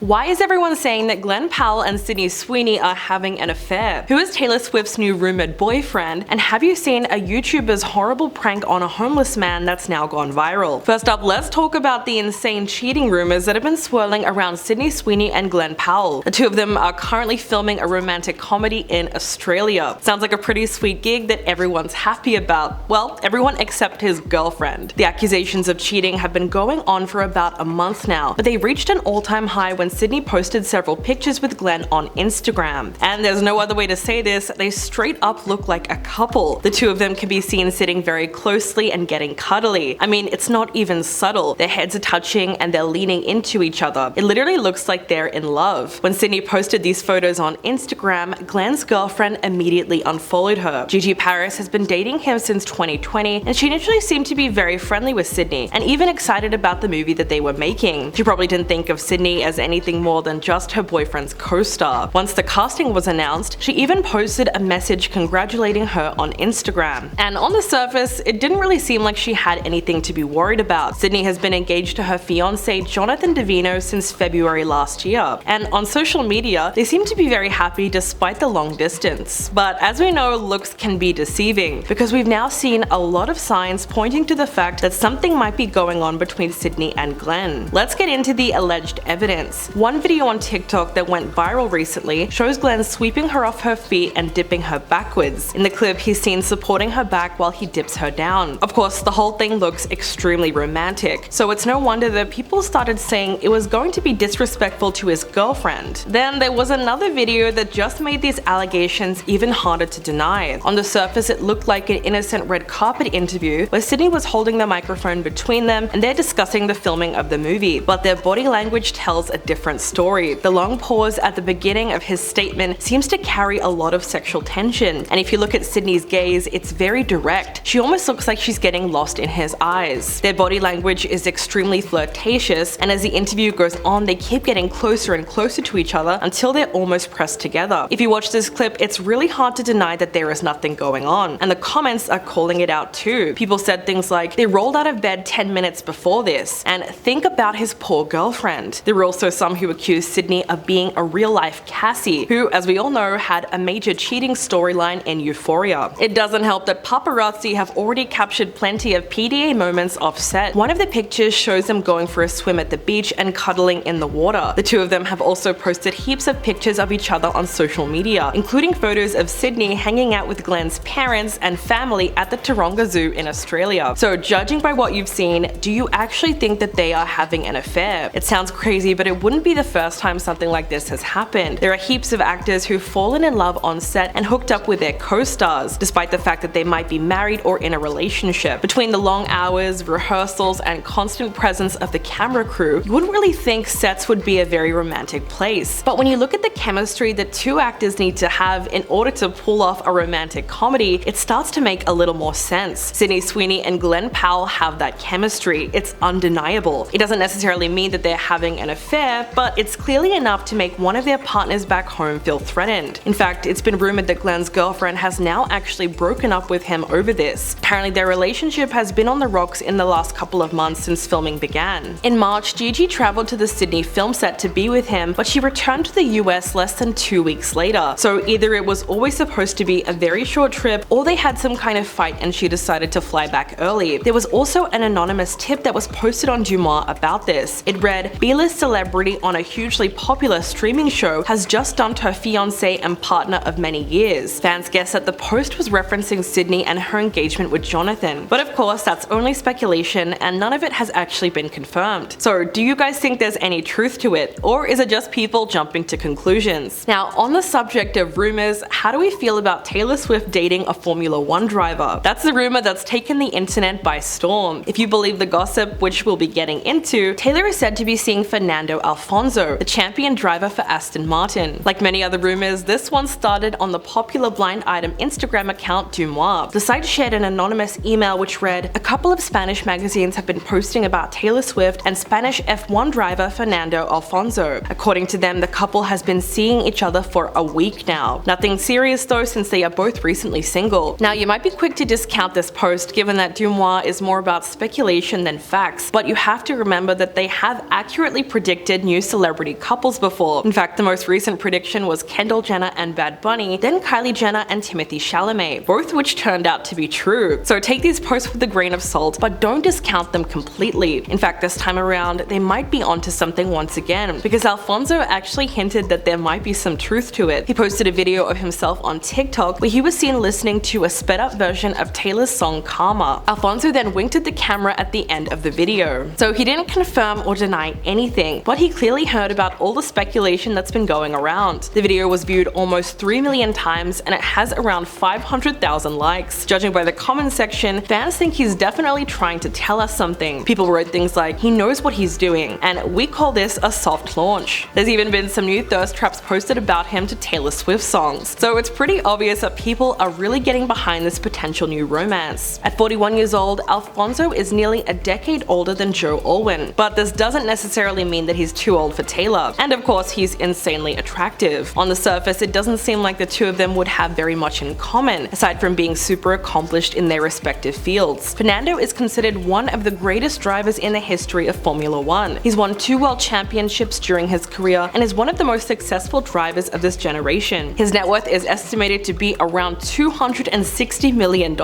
Why is everyone saying that Glen Powell and Sydney Sweeney are having an affair? Who is Taylor Swift's new rumored boyfriend? And have you seen a YouTuber's horrible prank on a homeless man that's now gone viral? First up, let's talk about the insane cheating rumors that have been swirling around Sydney Sweeney and Glen Powell. The two of them are currently filming a romantic comedy in Australia. Sounds like a pretty sweet gig that everyone's happy about. Well, everyone except his girlfriend. The accusations of cheating have been going on for about a month now, but they reached an all-time high when Sydney posted several pictures with Glen on Instagram. And there's no other way to say this, they straight up look like a couple. The two of them can be seen sitting very closely and getting cuddly. I mean, it's not even subtle. Their heads are touching and they're leaning into each other. It literally looks like they're in love. When Sydney posted these photos on Instagram, Glen's girlfriend immediately unfollowed her. Gigi Paris has been dating him since 2020, and she initially seemed to be very friendly with Sydney and even excited about the movie that they were making. She probably didn't think of Sydney as anything more than just her boyfriend's co-star. Once the casting was announced, she even posted a message congratulating her on Instagram. And on the surface, it didn't really seem like she had anything to be worried about. Sydney has been engaged to her fiancé Jonathan Davino since February last year, and on social media, they seem to be very happy despite the long distance. But as we know, looks can be deceiving, because we've now seen a lot of signs pointing to the fact that something might be going on between Sydney and Glen. Let's get into the alleged evidence. One video on TikTok that went viral recently shows Glen sweeping her off her feet and dipping her backwards. In the clip, he's seen supporting her back while he dips her down. Of course, the whole thing looks extremely romantic, so it's no wonder that people started saying it was going to be disrespectful to his girlfriend. Then there was another video that just made these allegations even harder to deny. On the surface, it looked like an innocent red carpet interview where Sydney was holding the microphone between them and they're discussing the filming of the movie, but their body language tells a different story. The long pause at the beginning of his statement seems to carry a lot of sexual tension, and if you look at Sydney's gaze, it's very direct. She almost looks like she's getting lost in his eyes. Their body language is extremely flirtatious, and as the interview goes on, they keep getting closer and closer to each other until they're almost pressed together. If you watch this clip, it's really hard to deny that there is nothing going on, and the comments are calling it out too. People said things like, they rolled out of bed 10 minutes before this, and think about his poor girlfriend. There were also some who accused Sydney of being a real-life Cassie, who, as we all know, had a major cheating storyline in Euphoria. It doesn't help that paparazzi have already captured plenty of PDA moments off set. One of the pictures shows them going for a swim at the beach and cuddling in the water. The two of them have also posted heaps of pictures of each other on social media, including photos of Sydney hanging out with Glen's parents and family at the Taronga Zoo in Australia. So judging by what you've seen, do you actually think that they are having an affair? It sounds crazy, but it wouldn't be the first time something like this has happened. There are heaps of actors who've fallen in love on set and hooked up with their co-stars, despite the fact that they might be married or in a relationship. Between the long hours, rehearsals, and constant presence of the camera crew, you wouldn't really think sets would be a very romantic place. But when you look at the chemistry that two actors need to have in order to pull off a romantic comedy, it starts to make a little more sense. Sydney Sweeney and Glen Powell have that chemistry. It's undeniable. It doesn't necessarily mean that they're having an affair, but it's clearly enough to make one of their partners back home feel threatened. In fact, it's been rumored that Glen's girlfriend has now actually broken up with him over this. Apparently, their relationship has been on the rocks in the last couple of months since filming began. In March, Gigi traveled to the Sydney film set to be with him, but she returned to the US less than 2 weeks later. So either it was always supposed to be a very short trip, or they had some kind of fight and she decided to fly back early. There was also an anonymous tip that was posted on Dumois about this. It read, B-list celebrity on a hugely popular streaming show has just dumped her fiancé and partner of many years. Fans guessed that the post was referencing Sydney and her engagement with Jonathan. But of course, that's only speculation and none of it has actually been confirmed. So do you guys think there's any truth to it? Or is it just people jumping to conclusions? Now, on the subject of rumors, how do we feel about Taylor Swift dating a Formula 1 driver? That's the rumor that's taken the internet by storm. If you believe the gossip, which we'll be getting into, Taylor is said to be seeing Fernando Alonso, the champion driver for Aston Martin. Like many other rumors, this one started on the popular blind item Instagram account Dumois. The site shared an anonymous email which read, a couple of Spanish magazines have been posting about Taylor Swift and Spanish F1 driver Fernando Alonso. According to them, the couple has been seeing each other for a week now. Nothing serious though, since they are both recently single. Now, you might be quick to discount this post given that Dumois is more about speculation than facts, but you have to remember that they have accurately predicted new celebrity couples before. In fact, the most recent prediction was Kendall Jenner and Bad Bunny, then Kylie Jenner and Timothée Chalamet, both which turned out to be true. So take these posts with a grain of salt, but don't discount them completely. In fact, this time around, they might be onto something once again, because Alfonso actually hinted that there might be some truth to it. He posted a video of himself on TikTok where he was seen listening to a sped up version of Taylor's song Karma. Alfonso then winked at the camera at the end of the video. So he didn't confirm or deny anything, but he clearly heard about all the speculation that's been going around. The video was viewed almost 3 million times and it has around 500,000 likes. Judging by the comment section, fans think he's definitely trying to tell us something. People wrote things like, "He knows what he's doing," and "We call this a soft launch." There's even been some new thirst traps posted about him to Taylor Swift songs. So it's pretty obvious that people are really getting behind this potential new romance. At 41 years old, Alfonso is nearly a decade older than Joe Alwyn, but this doesn't necessarily mean that he's too old for Taylor. And of course, he's insanely attractive. On the surface, it doesn't seem like the two of them would have very much in common, aside from being super accomplished in their respective fields. Fernando is considered one of the greatest drivers in the history of Formula One. He's won 2 world championships during his career and is one of the most successful drivers of this generation. His net worth is estimated to be around $260 million,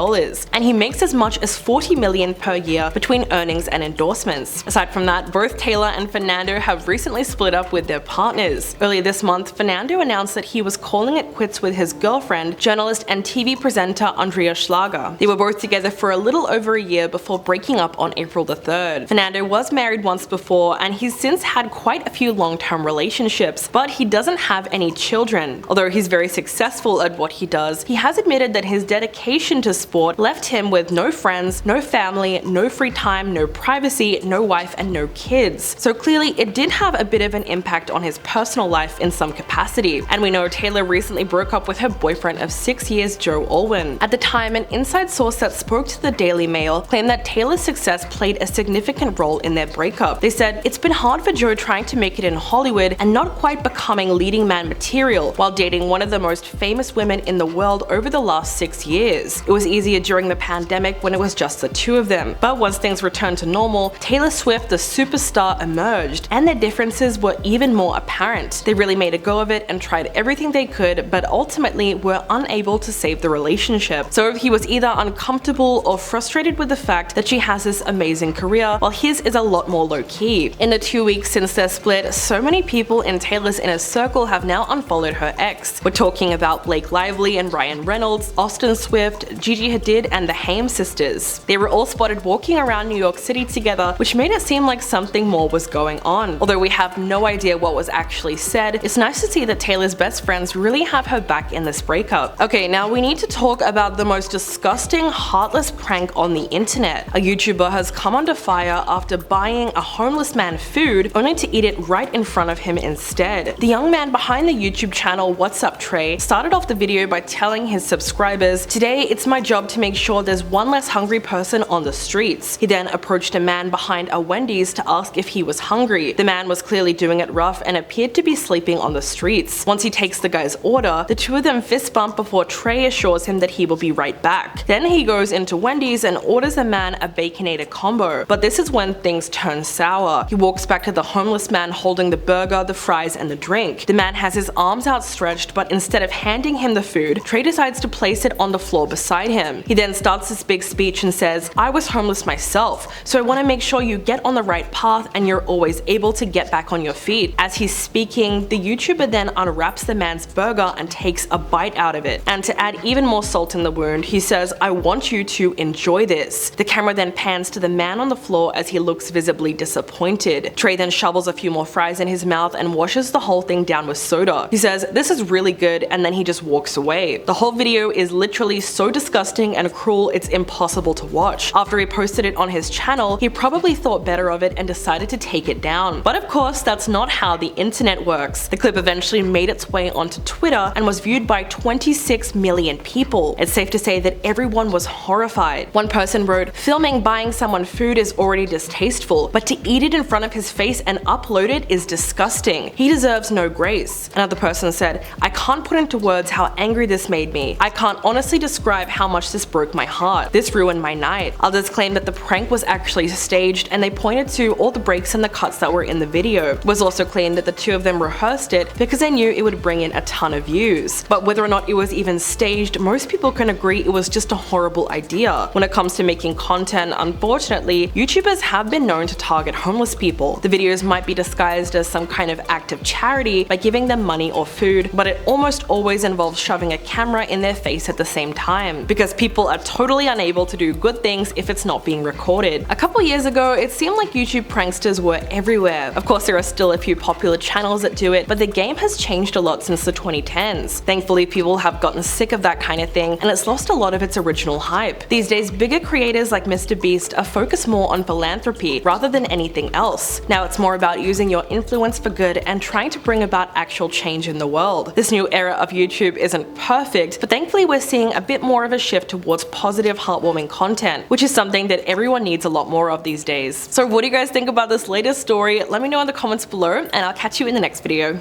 and he makes as much as $40 million per year between earnings and endorsements. Aside from that, both Taylor and Fernando have recently split up with their partners. Earlier this month, Fernando announced that he was calling it quits with his girlfriend, journalist and TV presenter Andrea Schlager. They were both together for a little over a year before breaking up on April the 3rd. Fernando was married once before, and he's since had quite a few long-term relationships, but he doesn't have any children. Although he's very successful at what he does, he has admitted that his dedication to sport left him with no friends, no family, no free time, no privacy, no wife, and no kids. So clearly it did have a bit of an impact on his personal life in some capacity. And we know Taylor recently broke up with her boyfriend of 6 years, Joe Alwyn. At the time, an inside source that spoke to the Daily Mail claimed that Taylor's success played a significant role in their breakup. They said, "It's been hard for Joe trying to make it in Hollywood and not quite becoming leading man material while dating one of the most famous women in the world over the last 6 years. It was easier during the pandemic when it was just the two of them. But once things returned to normal, Taylor Swift, the superstar, emerged, and their differences were even more apparent. They really made a go of it and tried everything they could, but ultimately were unable to save the relationship. So he was either uncomfortable or frustrated with the fact that she has this amazing career, while his is a lot more low-key. In the 2 weeks since their split, so many people in Taylor's inner circle have now unfollowed her ex. We're talking about Blake Lively and Ryan Reynolds, Austin Swift, Gigi Hadid, and the Haim sisters. They were all spotted walking around New York City together, which made it seem like something more was going on. Although we have no idea what was actually said, it's nice to see that Taylor's best friends really have her back in this breakup. Okay, now we need to talk about the most disgusting, heartless prank on the internet. A YouTuber has come under fire after buying a homeless man food only to eat it right in front of him instead. The young man behind the YouTube channel What's Up Trey started off the video by telling his subscribers, "Today it's my job to make sure there's one less hungry person on the streets." He then approached a man behind a Wendy's to ask if he was hungry. The man was clearly doing it rough and appeared to be sleeping on the streets. Once he takes the guy's order, the two of them fist bump before Trey assures him that he will be right back. Then he goes into Wendy's and orders the man a Baconator combo. But this is when things turn sour. He walks back to the homeless man holding the burger, the fries, and the drink. The man has his arms outstretched, but instead of handing him the food, Trey decides to place it on the floor beside him. He then starts this big speech and says, "I was homeless myself, so I want to make sure you get on the right path and you're always able to get back on your feet." As he's speaking, the YouTuber then unwraps the man's burger and takes a bite out of it. And to add even more salt in the wound, he says, "I want you to enjoy this." The camera then pans to the man on the floor as he looks visibly disappointed. Trey then shovels a few more fries in his mouth and washes the whole thing down with soda. He says, "This is really good," and then he just walks away. The whole video is literally so disgusting and cruel it's impossible to watch. After he posted it on his channel, he probably thought better of it and decided to take it down. But of course, that's not how the internet works. The clip eventually made its way onto Twitter and was viewed by 26 million people. It's safe to say that everyone was horrified. One person wrote, "Filming buying someone food is already distasteful, but to eat it in front of his face and upload it is disgusting. He deserves no grace." Another person said, "I can't put into words how angry this made me. I can't honestly describe how much this broke my heart. This ruined my night." Others claimed that the prank was actually staged, and they pointed to all the breaks and the cuts that were in the video. It was also claimed that the two of them rehearsed it because they knew it would bring in a ton of views. But whether or not it was even staged, most people can agree it was just a horrible idea. When it comes to making content, unfortunately, YouTubers have been known to target homeless people. The videos might be disguised as some kind of act of charity by giving them money or food, but it almost always involves shoving a camera in their face at the same time, because people are totally unable to do good things if it's not being recorded. A couple years ago, it seemed like YouTube pranksters were everywhere. Of course, there are still a few popular channels that do it, but the game has changed a lot since the 2010s. Thankfully, people have gotten sick of that kind of thing, and it's lost a lot of its original hype. These days, bigger creators like MrBeast are focused more on philanthropy rather than anything else. Now it's more about using your influence for good and trying to bring about actual change in the world. This new era of YouTube isn't perfect, but thankfully we're seeing a bit more of a shift towards positive, heartwarming content, which is something that everyone needs a lot more of these days. So what do you guys think about this latest story? Let me know in the comments below, and I'll catch you in the next video.